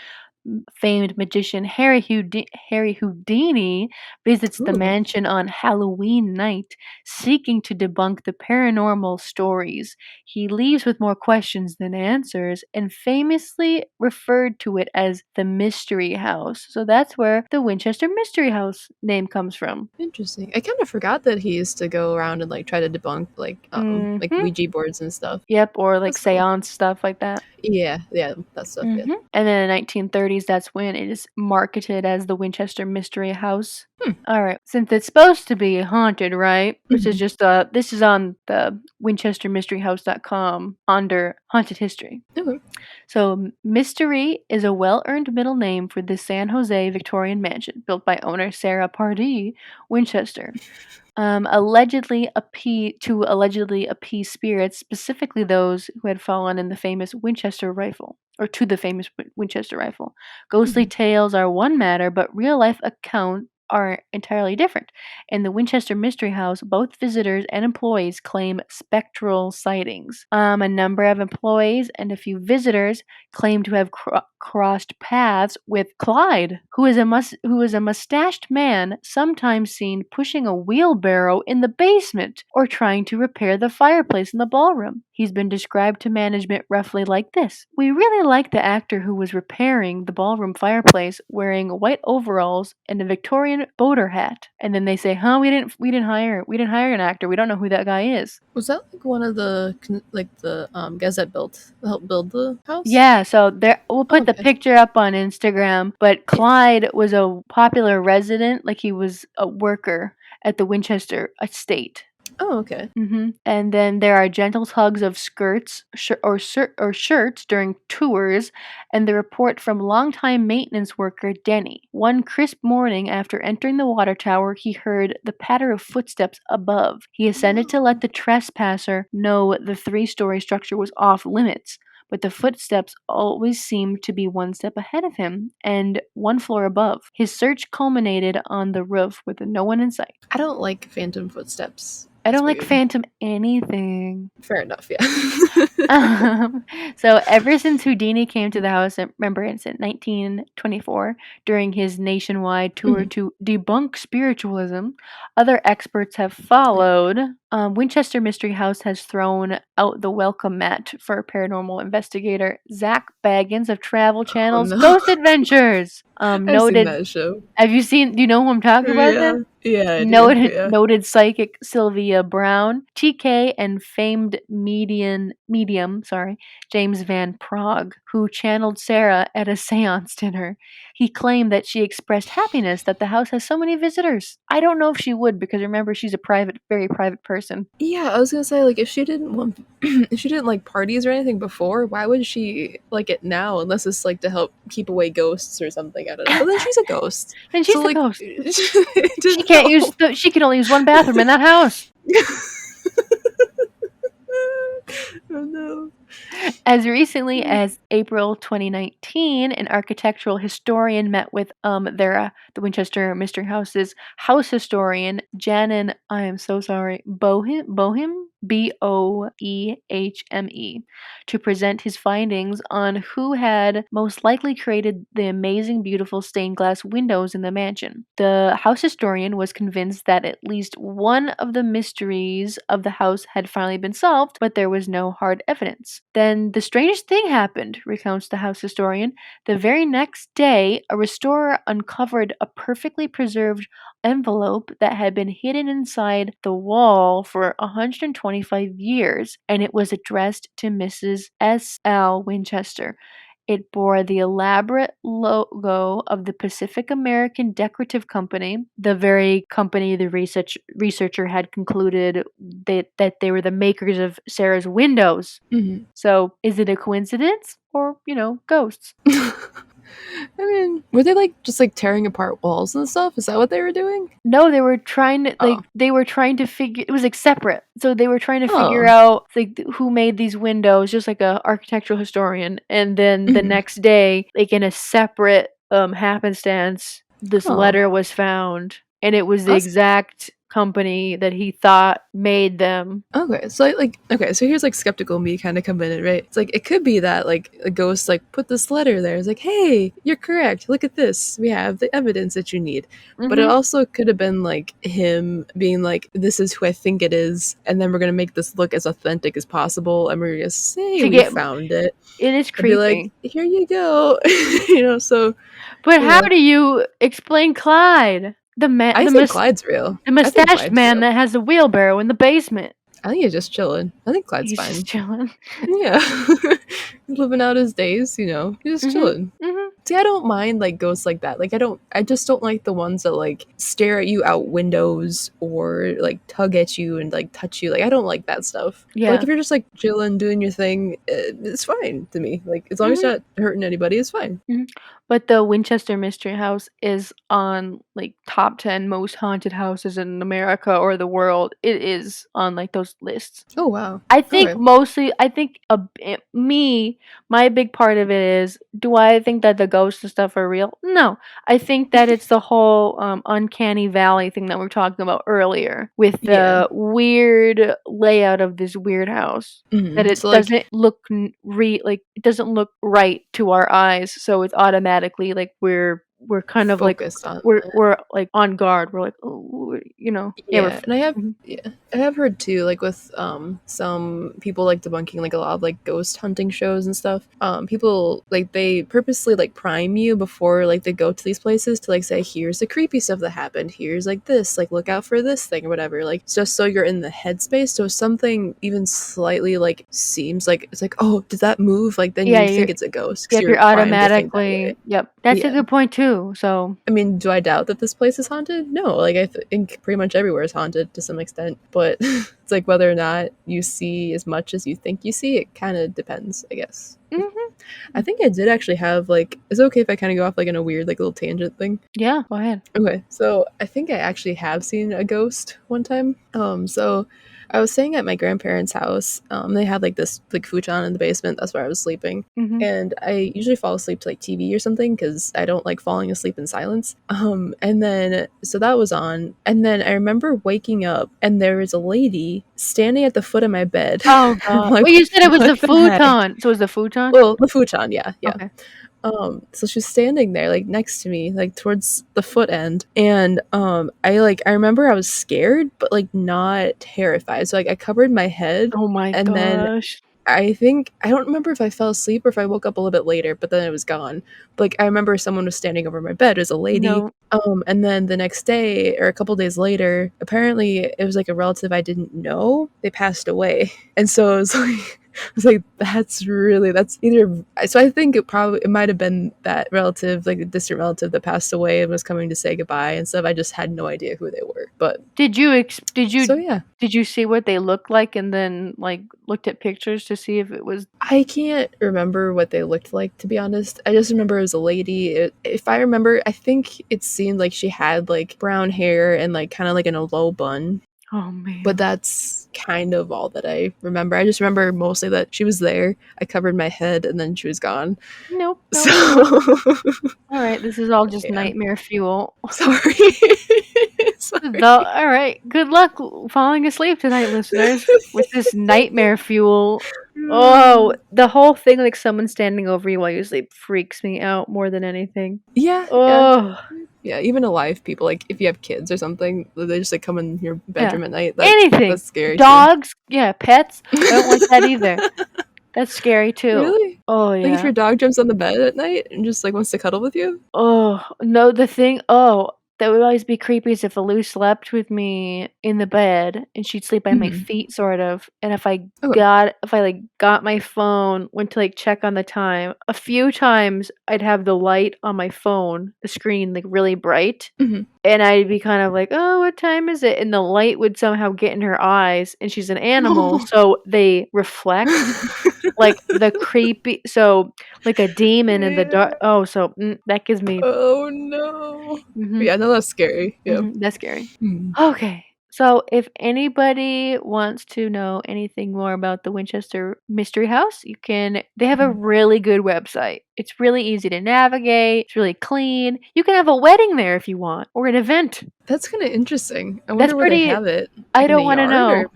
Famed magician Harry Houdini visits the Ooh. mansion on Halloween night, seeking to debunk the paranormal stories. He leaves with more questions than answers and famously referred to it as the Mystery House. So that's where the Winchester Mystery House name comes from. Interesting. I kind of forgot that he used to go around and like try to debunk like Hmm. Ouija boards and stuff. Yep, or like That's cool. seance stuff like that. Yeah, that stuff. Yeah. And then in the 1930s, that's when it is marketed as the Winchester Mystery House. All right, since it's supposed to be haunted, right? Which is just this is on the WinchesterMysteryHouse.com under haunted history. Okay. So Mystery is a well-earned middle name for the San Jose Victorian mansion built by owner Sarah Pardee Winchester. Allegedly appease spirits, specifically those who had fallen in the famous Winchester rifle, or to the famous Winchester rifle. Ghostly tales are one matter, but real life accounts are entirely different. In the Winchester Mystery House, both visitors and employees claim spectral sightings. A number of employees and a few visitors claim to have crossed paths with Clyde, who is a mustached man sometimes seen pushing a wheelbarrow in the basement or trying to repair the fireplace in the ballroom. He's been described to management roughly like this: "We really like the actor who was repairing the ballroom fireplace wearing white overalls and a Victorian boater hat." And then they say, "Huh, we didn't hire an actor. We don't know who that guy is." Was that like one of the guys that helped build the house? Yeah, so there we'll put the Okay. picture up on Instagram, but Clyde was a popular resident, like he was a worker at the Winchester estate. Oh, okay. And then there are gentle tugs of skirts or shirts during tours, and the report from longtime maintenance worker Denny. One crisp morning after entering the water tower, he heard the patter of footsteps above. He ascended to let the trespasser know the three-story structure was off limits. But the footsteps always seemed to be one step ahead of him and one floor above. His search culminated on the roof with no one in sight. I don't like phantom footsteps. I It's don't like weird. phantom anything. Fair enough, yeah. So ever since Houdini came to the house, remember it's in 1924, during his nationwide tour to debunk spiritualism, other experts have followed. Winchester Mystery House has thrown out the welcome mat for paranormal investigator Zach Baggins of Travel Channel's no. Ghost Adventures. I've seen Noted. that show. Have you seen? Do you know who I'm talking about? Then Yeah, I do. Yeah. noted psychic Sylvia Brown, TK, and famed medium, James Van Prague, who channeled Sarah at a seance dinner. He claimed that she expressed happiness that the house has so many visitors. I don't know if she would, because remember, she's a very private person. Yeah, I was gonna say, like, if she didn't like parties or anything before, why would she like it now? Unless it's like to help keep away ghosts or something. I don't know. But then she's a ghost. And she's So, the like, ghost. She can't use. She can only use one bathroom in that house. Oh no. As recently as April 2019, an architectural historian met with the Winchester Mystery House's house historian, Janin, I am so sorry, Bohem, Boehme, to present his findings on who had most likely created the amazing, beautiful stained glass windows in the mansion. The house historian was convinced that at least one of the mysteries of the house had finally been solved, but there was no hard evidence. Then the strangest thing happened, recounts the house historian. The very next day, a restorer uncovered a perfectly preserved envelope that had been hidden inside the wall for 125 years, and it was addressed to Mrs. S. L. Winchester. It bore the elaborate logo of the Pacific American Decorative Company, the very company the researcher had concluded that they were the makers of Sarah's windows. Mhm. So, is it a coincidence or, ghosts? I mean, were they like just like tearing apart walls and stuff? Is that what they were doing? No, they were trying to Oh. figure it was like separate. So they were trying to figure Oh. out like who made these windows, just like a architectural historian. And then the Mhm. next day, like in a separate happenstance, this Oh. letter was found, and it was the That's- exact company that he thought made them. Okay, so so here's like skeptical me kind of come in, right? It's like it could be that like a ghost like put this letter there. It's like, hey, you're correct. Look at this. We have the evidence that you need. But it Mhm. also could have been like him being like, this is who I think it is, and then we're gonna make this look as authentic as possible, and we're gonna say To we get found it. It is I'd be like, creepy. here you go. So But how yeah. do you explain Clyde? I think Clyde's real. The I think mustached Clyde's man real. that has the wheelbarrow in the basement. I think he's just chilling. I think Clyde's He's fine. just chilling. Yeah. He's living out his days, He's just chilling. Mhm. See, I don't mind like ghosts like that. Like I just don't like the ones that like stare at you out windows or like tug at you and like touch you. Like I don't like that stuff. But, Yeah. like if you're just like chilling, doing your thing, it's fine to me. Like as long as Mhm. you're not hurting anybody, it's fine. But the Winchester Mystery House is on like top 10 most haunted houses in America or the world. It is on like those lists. Oh wow. I think Okay. mostly, my big part of it is, do I think that the ghosts and stuff are real? No. I think that it's the whole uncanny valley thing that we were talking about earlier with Yeah. the weird layout of this weird house. That it So like doesn't look it doesn't look right to our eyes, so it's automatically like we're kind of like focused on we're like on guard. We're like, oh, yeah, Yeah, and I have mhm. I have heard too, like with some people like debunking like a lot of like ghost hunting shows and stuff. People like they purposely like prime you before like they go to these places to like say, here's the creepy stuff that happened, here's like this, like look out for this thing or whatever. Like just so you're in the headspace. So if something even slightly like seems like it's like, oh, did that move? Like then Yeah, you think it's a ghost because yep, you're you're primed to think that way. automatically, yep. That's a Yeah. good point too. So, I mean, do I doubt that this place is haunted? No, like I think pretty much everywhere is haunted to some extent, but it's like whether or not you see as much as you think you see, it kind of depends, I guess. mhm. I think I did actually have like, is it okay if I kind of go off like in a weird like little tangent thing? Yeah, go ahead. Okay, so I think I actually have seen a ghost one time. So I was staying at my grandparents' house. They had like this like futon in the basement. That's where I was sleeping. Mhm. And I usually fall asleep to like TV or something because I don't like falling asleep in silence. And then so that was on, and then I remember waking up and there was a lady standing at the foot of my bed. Oh I'm god. like, Well, you said it was what the the heck? futon. So it was the futon? Well, the futon, yeah. Okay. So she's standing there like next to me, like towards the foot end, and I remember I was scared but like not terrified. So like I covered my head, Oh my and then gosh. I think I don't remember if I fell asleep or if I woke up a little bit later, but then it was gone. But, like I remember someone was standing over my bed as a lady. No. And then the next day or a couple days later, apparently it was like a relative I didn't know. They passed away, and so it was like I was like, that's either. So I think it might have been that relative, like a distant relative that passed away and was coming to say goodbye and stuff. I just had no idea who they were. But Did you so yeah, did you see what they looked like and then like looked at pictures to see if it was I can't remember what they looked like, to be honest. I just remember it was a lady. If I remember, I think it seemed like she had like brown hair and like kind of like in a low bun. Oh man. But that's kind of all that I remember. I just remember mostly that she was there. I covered my head and then she was gone. Nope. So, All right, this is all just yeah. nightmare fuel. Sorry. Sorry. All right, good luck falling asleep tonight, listeners, with this nightmare fuel. Oh, the whole thing, like someone standing over you while you sleep, freaks me out more than anything. Yeah, yeah. Oh, Yeah, even alive people, like if you have kids or something, they just like come in your bedroom at night. anything. That's scary Dogs, yeah, pets. I don't like that either. That's scary too. too. Really? Oh Like if yeah. your dog jumps on the bed at night and just like wants to cuddle with you? Oh no, the thing. Oh, that would always be creepy is if Lou slept with me in the bed and she'd sleep by my Mhm. feet, sort of. And if I Okay. got my phone, went to like check on the time, a few times I'd have the light on my phone, the screen like really bright, Mhm. and I'd be kind of like, oh, what time is it? And the light would somehow get in her eyes, and she's an animal, so they reflect like the creepy, so like a demon in the dark. Yeah. Oh, so that gives me. Oh no. Mhm. Yeah, no, that's scary. Yeah. That's scary. Mm. Okay. So if anybody wants to know anything more about the Winchester Mystery House, they have a really good website. It's really easy to navigate. It's really clean. You can have a wedding there if you want, or an event. That's kind of interesting. I That's wonder where they pretty. have it. I Like in don't the want to yard or know.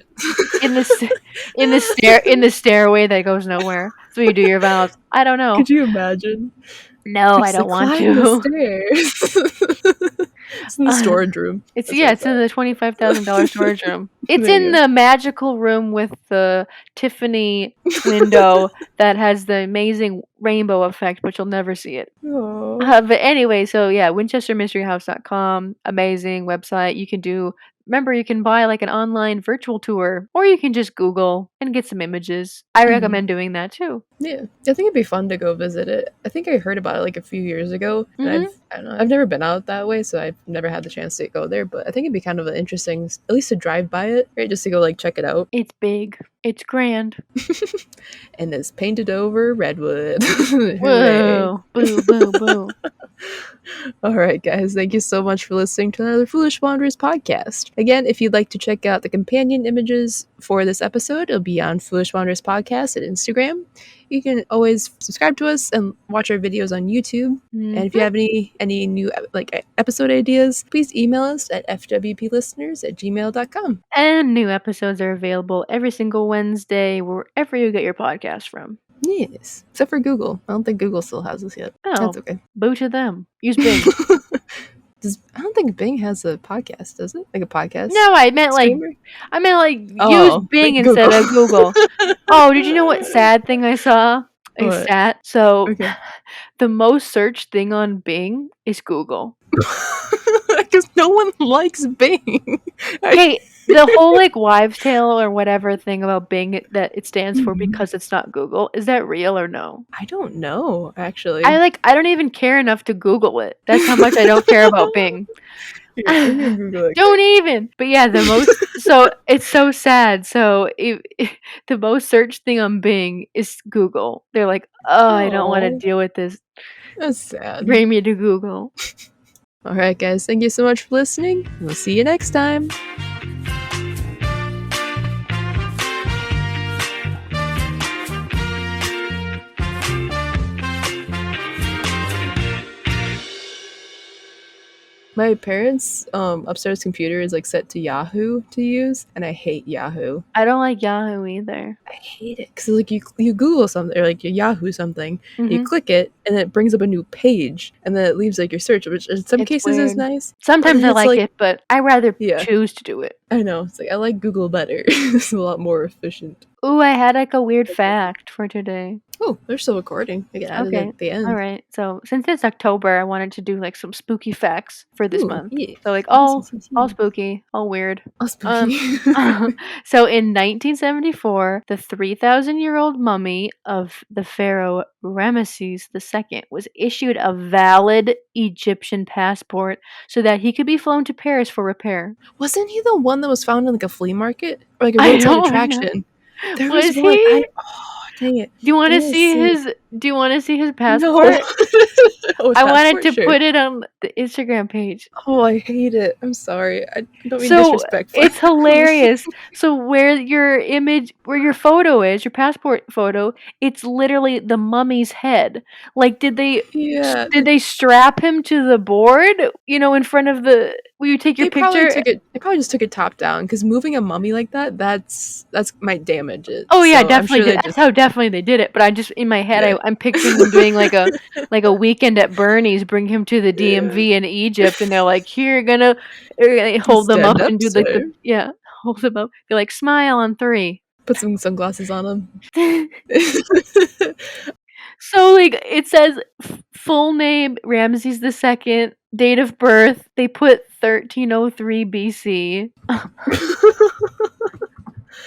In the in the stairway that goes nowhere. So you do your vows. I don't know. could you imagine? No, I Just like don't want climb the to. stairs. It's in the storage room. It's That's what I it's in thought. the $25,000 storage room. It's There in you the magical room with the Tiffany window that has the amazing rainbow effect, but you'll never see it. go. But anyway, so yeah, WinchesterMysteryHouse.com, amazing website. Remember, you can buy like an online virtual tour, or you can just Google and get some images. I recommend doing that too. Yeah, I think it'd be fun to go visit it. I think I heard about it like a few years ago, and Mhm. I don't know, I've never been out that way, so I've never had the chance to go there. But I think it'd be kind of an interesting, at least to drive by it, right? Just to go like check it out. It's big. It's grand. And it's painted over Redwood. Hooray! Whoa! Boo! Boo! Boo! All right, guys, thank you so much for listening to another Foolish Wanderers podcast. Again, if you'd like to check out the companion images for this episode, it'll be on Foolish Wanderers podcast at Instagram. You can always subscribe to us and watch our videos on YouTube. And if you have any new like episode ideas, please email us at fwplisteners@gmail.com. And new episodes are available every single Wednesday, wherever you get your podcast from. Yes, except for Google. I don't think Google still has us yet. Oh, That's okay. boo to them. Use Bing. I don't think Bing has a podcast, does it? Like a podcast? No, I meant streamer? use Bing like instead of Google. Oh, did you know what sad thing I saw? A What? stat. So Okay. the most searched thing on Bing is Google. Because no one likes Bing. Hey, the whole like wives' tale or whatever thing about Bing that it stands for because it's not Google, is that real or no? I don't know, actually. I don't even care enough to Google it. That's how much I don't care about Bing. Here, I'm gonna Google it. Don't even. But yeah, the most. So it's so sad. So the most searched thing on Bing is Google. They're like, oh, I don't want to Aw. deal with this. That's sad. Bring me to Google. All right, guys, thank you so much for listening. We'll see you next time. My parents' upstairs computer is like set to Yahoo to use, and I hate Yahoo. I don't like Yahoo either. I hate it because like you Google something or like you Yahoo something, you Mhm. click it, and then it brings up a new page, and then it leaves like your search, which in some It's cases is weird. nice. Sometimes then I it's like like- it, but I rather Yeah. choose to do it. I know, it's like I like Google better. It's a lot more efficient. Ooh, I had like a weird fact for today. Oh, they're still recording. I can add it Okay. at the end. All right. So since it's October, I wanted to do like some spooky facts for this Ooh, month. yeah. So like Yes, all yes, yes, all yes. spooky, all weird. All spooky. So in 1974, the 3,000-year-old mummy of the pharaoh Ramesses II was issued a valid Egyptian passport so that he could be flown to Paris for repair. Wasn't he the one that was found in like a flea market or like a I roadside don't attraction? There Was was one. he? Dang it. Do you want I to wanna see see- his? Do you want to see his No. passport? Oh, his I wanted passport? to Sure. put it on the Instagram page. Oh, I hate it. I'm sorry. I don't mean So disrespectful. it's hilarious. So where your photo is, your passport photo, it's literally the mummy's head. Like, Yeah. did they strap him to the board? You know, in front of the will you take your They probably picture? took it. They probably just took it top down because moving a mummy like that's might damage it. Oh yeah, So I'm definitely sure did. they That's just how definitely they did it. But I just in my head, yeah. I'm picturing them doing like a weekend at Bernie's, bring him to the DMV in Egypt, and they're like, "Here, you're gonna hold them up Stand up, and do like sir. hold them up. Be like, smile on 3." Put some sunglasses on him. So like it says full name Ramses II, date of birth. They put 1303 BC.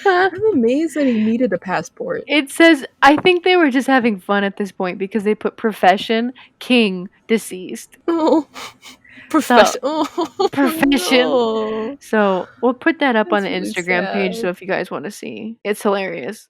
I'm amazed that he needed a passport. It says, I think they were just having fun at this point because they put profession, king, deceased. Oh, So, Oh, profession. no. So, we'll put that up on That's the really Instagram page so sad. if you guys want to see. It's hilarious.